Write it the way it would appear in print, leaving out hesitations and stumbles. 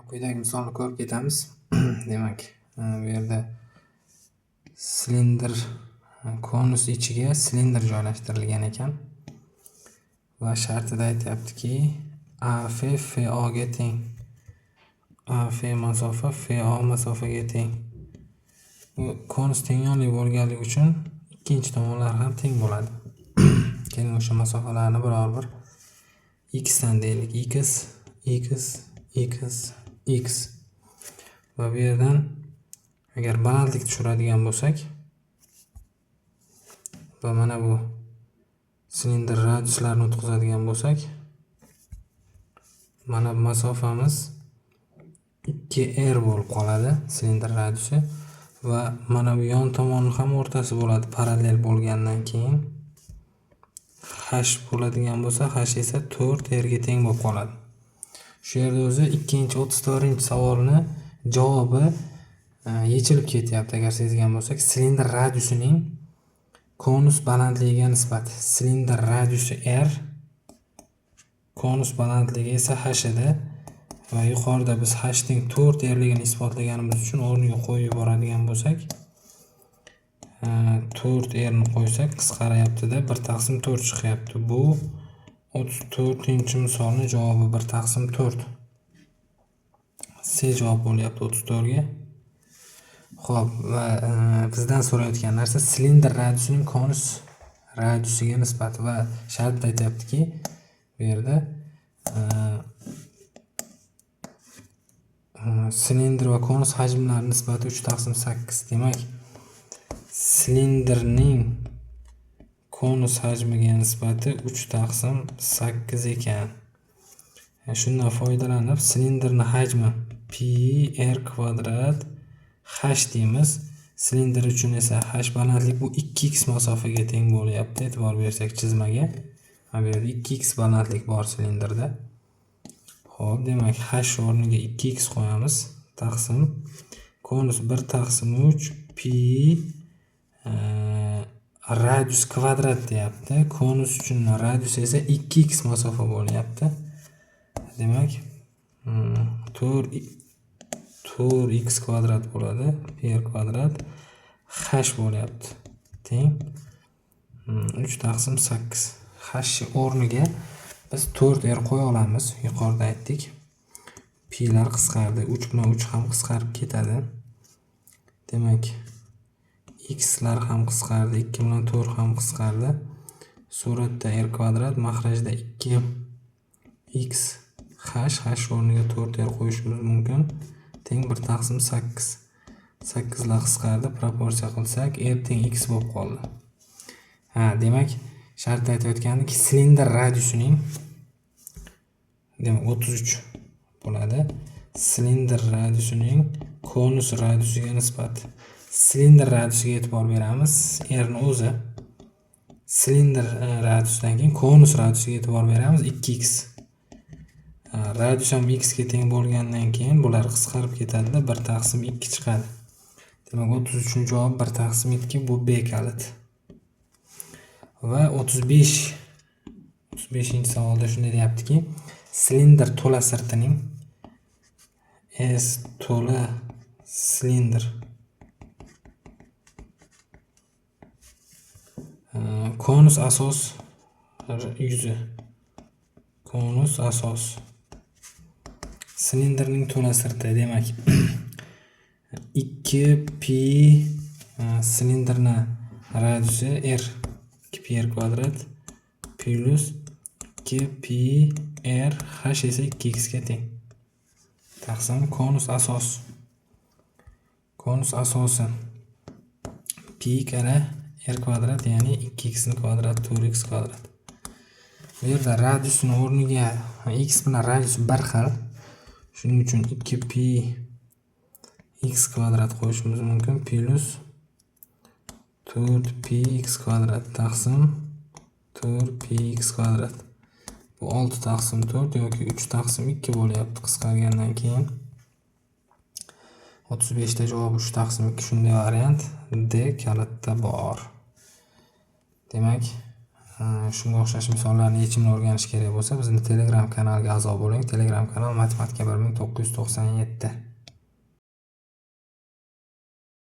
Quyidagi misolni ko'rib ketamiz. Demak, bu yerda silindr konus ichiga silindr joylashtirilgan ekan va shartida aytyaptiki, AF FO ga teng. AF masofa FO masofaga teng. Bu konus tengyonli bo'lganligi uchun ikkinchi tomonlar ham teng bo'ladi. Keling o'sha masofalarni biror-bir x dan deylik. X va bu yerdan agar balandlik tushiradigan bo'lsak va mana bu silindr radiuslarini o'tkazadigan bo'lsak, mana bu masofamiz 2r bo'lib qoladi, silindr radiusi, va mana bu yon tomoni ham o'rtasi bo'ladi parallel bo'lgandan keyin. H bo'ladigan bo'lsa, H esa 4r ga teng bo'lib qoladi. Shu yerda o'zi 2-34-savolni javobi yechilib ketyapti. Agar sezgan bo'lsak, silindr radiusining konus balandligiga nisbati. Silindr radiusi r, konus balandligi esa h edi va yuqorida biz h teng 4r ligini isbotlaganimiz uchun o'rniga qo'yib yuboradigan bo'lsak, 4r ni qo'ysak qisqaryapti-da, 1/4 chiqyapti. Bu 34-misolning javobi 1/4. C javob bo'lyapti 34 ga. Xo'p, va bizdan so'rayotgan narsa silindr radiusining konus radiusiga nisbati va shartda aytyaptiki, bu yerda silindr va konus hajmlari nisbati 3/8. Demak, silindrning konus hajmiga nisbati 3/8 ekan. Shundan foydalanib silindrning hajmi pi r kvadrat h deymiz. Silindr uchun esa h balandlik bu 2x masofaga teng bo'lyapti. E'tibor bersak chizmaga. Bu yerda 2x balandlik bor silindrda. Xo'p, demak h o'rniga 2x qo'yamiz. Taqsim konus 1/3 pi radius kvadrat deyapti. Konus uchun radius esa 2x masofa bo'lyapti. Demak, 4x kvadrat bo'ladi. R kvadrat h bo'lyapti. Teng 3/8. H o'rniga biz 4r qo'ya olamiz. Yuqorida aytdik. Pi lar qisqardi. 3 bilan 3 ham qisqarib ketadi. Demak, x lar ham qisqardi. 2 bilan 4 ham qisqardi. Suratda r kvadrat, mahrajda 2x h o'rniga 4r qo'yishimiz mumkin. Teng 1/8. 8 lar qisqardi. Proporsiya qilsak, r teng x bo'lib qoldi. Demak, shartda aytayotgandiki, silindr radiusining, demak 33 bo'ladi. Silindr radiusining konus radiusiga nisbati. Silindr radiusiga e'tibor beramiz. R ni o'zi. Silindr radiusidan keyin konus radiusiga e'tibor beramiz. 2x. Radius ham x ga teng bo'lgandan keyin bular qisqarib ketadi-da, 1/2 chiqadi. Demak, 33 javob 1/2 bu B kalit. Va 35-savolda shunday deyaptiki, silindr to'la sirtining S to'la silindr konus asos yuzi. Konus asos silindrning to'la sirti, demak 2 pi silindrning radiusi r, 2 pi r kvadrat plus 2 pi r h esa 2x ga teng. Taqsim konus asos. Konus asosi pi kara r kvadrat, ya'ni 2x ni kvadrat 4x kvadrat. Bu yerda radiusni o'rniga x bilan radius bir xil. Shuning uchun 2 pi x kvadrat qo'yishimiz mumkin, plus 4 pi x kvadrat taqsim 4 pi x kvadrat. Bu 6/4 yoki 3/2 bo'lyapti qisqargandan keyin. 35 da javob 3/2. Shunday variant D kalitda bor. Demak, shunga o'xshash misollarni yechimini o'rganish kerak bo'lsa, bizni Telegram kanaliga a'zo bo'ling. Telegram kanal matematika 1997.